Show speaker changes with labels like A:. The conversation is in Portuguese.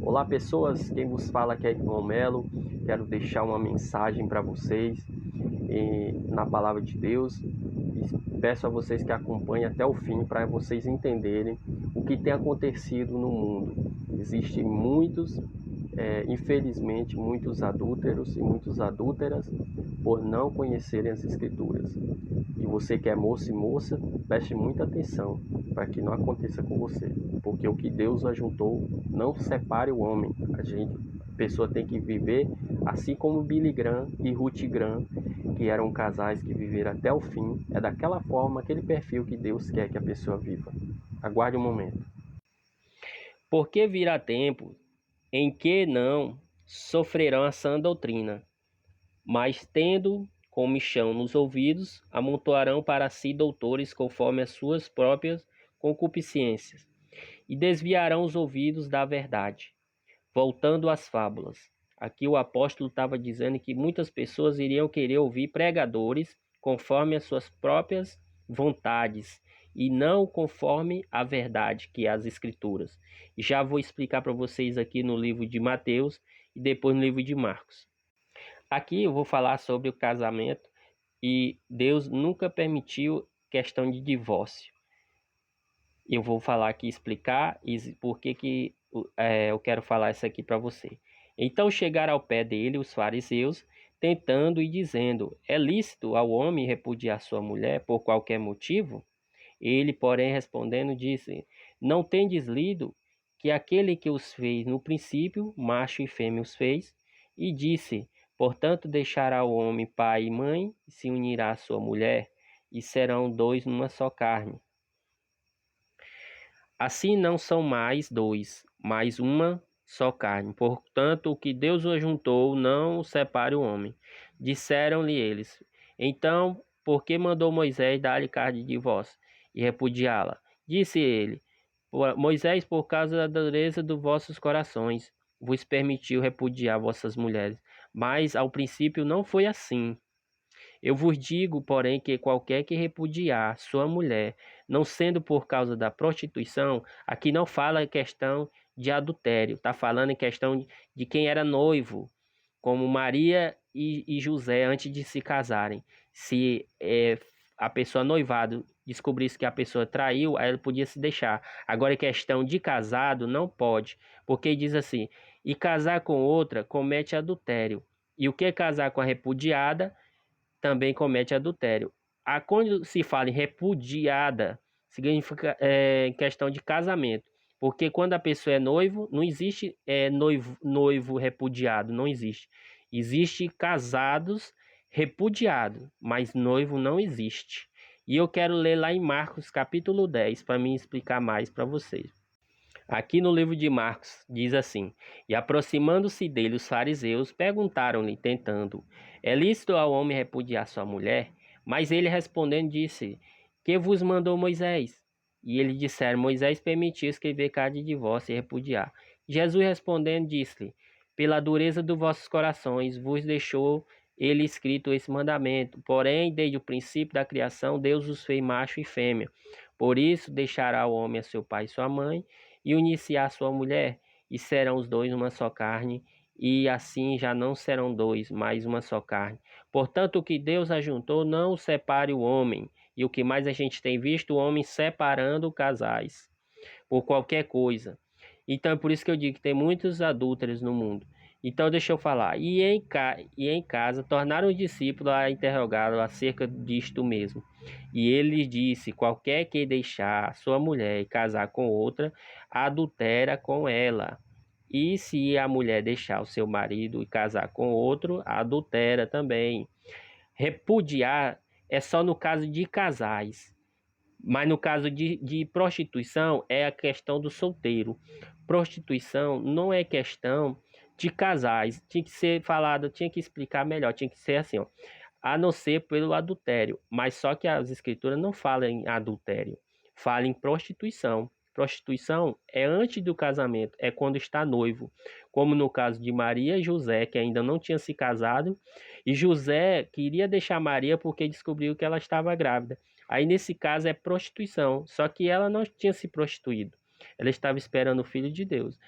A: Olá pessoas, quem vos fala aqui é João Melo. Quero deixar uma mensagem para vocês na palavra de Deus e peço a vocês que acompanhem até o fim para vocês entenderem o que tem acontecido no mundo. Existem muitos, infelizmente, muitos adúlteros e muitas adúlteras por não conhecerem as Escrituras. E você que é moço e moça, preste muita atenção para que não aconteça com você, porque o que Deus ajuntou não separe o homem. A pessoa tem que viver assim como Billy Graham e Ruth Graham, que eram casais que viveram até o fim. É daquela forma, aquele perfil que Deus quer que a pessoa viva. Aguarde um momento.
B: Porque virá tempo em que não sofrerão a sã doutrina, mas tendo comichão nos ouvidos, amontoarão para si doutores conforme as suas próprias concupiscências, e desviarão os ouvidos da verdade, voltando às fábulas. Aqui o apóstolo estava dizendo que muitas pessoas iriam querer ouvir pregadores conforme as suas próprias vontades e não conforme a verdade, que é as Escrituras. Já vou explicar para vocês aqui no livro de Mateus e depois no livro de Marcos. Aqui eu vou falar sobre o casamento e Deus nunca permitiu questão de divórcio. Eu vou falar aqui, explicar por que eu quero falar isso aqui para você. Então chegaram ao pé dele os fariseus, tentando e dizendo: é lícito ao homem repudiar sua mulher por qualquer motivo? Ele, porém, respondendo, disse: não tendes lido que aquele que os fez no princípio, macho e fêmea os fez? E disse: portanto, deixará o homem pai e mãe, e se unirá à sua mulher, e serão dois numa só carne. Assim não são mais dois, mas uma só carne. Portanto, o que Deus ajuntou, não o separe o homem. Disseram-lhe eles: então, por que mandou Moisés dar-lhe carta de divórcio e repudiá-la? Disse ele: Moisés, por causa da dureza dos vossos corações, vos permitiu repudiar vossas mulheres. Mas ao princípio não foi assim. Eu vos digo, porém, que qualquer que repudiar sua mulher, não sendo por causa da prostituição, aqui não fala em questão de adultério, está falando em questão de quem era noivo, como Maria e José antes de se casarem. Se a pessoa noivado descobrisse que a pessoa traiu, aí ela podia se deixar. Agora, em questão de casado, não pode, porque diz assim: e casar com outra comete adultério. E o que é casar com a repudiada também comete adultério. Quando se fala em repudiada, significa questão de casamento. Porque quando a pessoa é noivo, não existe noivo repudiado, não existe. Existe casados repudiados, mas noivo não existe. E eu quero ler lá em Marcos capítulo 10 para me explicar mais para vocês. Aqui no livro de Marcos diz assim: e aproximando-se dele os fariseus perguntaram-lhe, tentando: é lícito ao homem repudiar sua mulher? Mas ele respondendo disse: que vos mandou Moisés? E eles disseram: Moisés permitiu escrever carta de divórcio e repudiar. Jesus respondendo disse-lhe: pela dureza dos vossos corações vos deixou ele escrito esse mandamento. Porém, desde o princípio da criação, Deus os fez macho e fêmea. Por isso, deixará o homem a seu pai e sua mãe, e unir-se à sua mulher, e serão os dois uma só carne, e assim já não serão dois, mas uma só carne. Portanto, o que Deus ajuntou, não o separe o homem. E o que mais a gente tem visto, o homem separando casais, por qualquer coisa. Então, é por isso que eu digo que tem muitos adúlteros no mundo. Então, deixa eu falar. E em casa, tornaram os discípulos a interrogá-lo acerca disto mesmo. E ele disse: qualquer que deixar sua mulher e casar com outra, adultera com ela. E se a mulher deixar o seu marido e casar com outro, adultera também. Repudiar é só no caso de casais. Mas no caso de prostituição, é a questão do solteiro. Prostituição não é questão de casais. Tinha que ser falado, tinha que explicar melhor, tinha que ser assim, ó, a não ser pelo adultério. Mas só que as escrituras não falam em adultério, falam em prostituição. Prostituição é antes do casamento, é quando está noivo. Como no caso de Maria e José, que ainda não tinham se casado, e José queria deixar Maria porque descobriu que ela estava grávida. Aí nesse caso é prostituição, só que ela não tinha se prostituído. Ela estava esperando o Filho de Deus.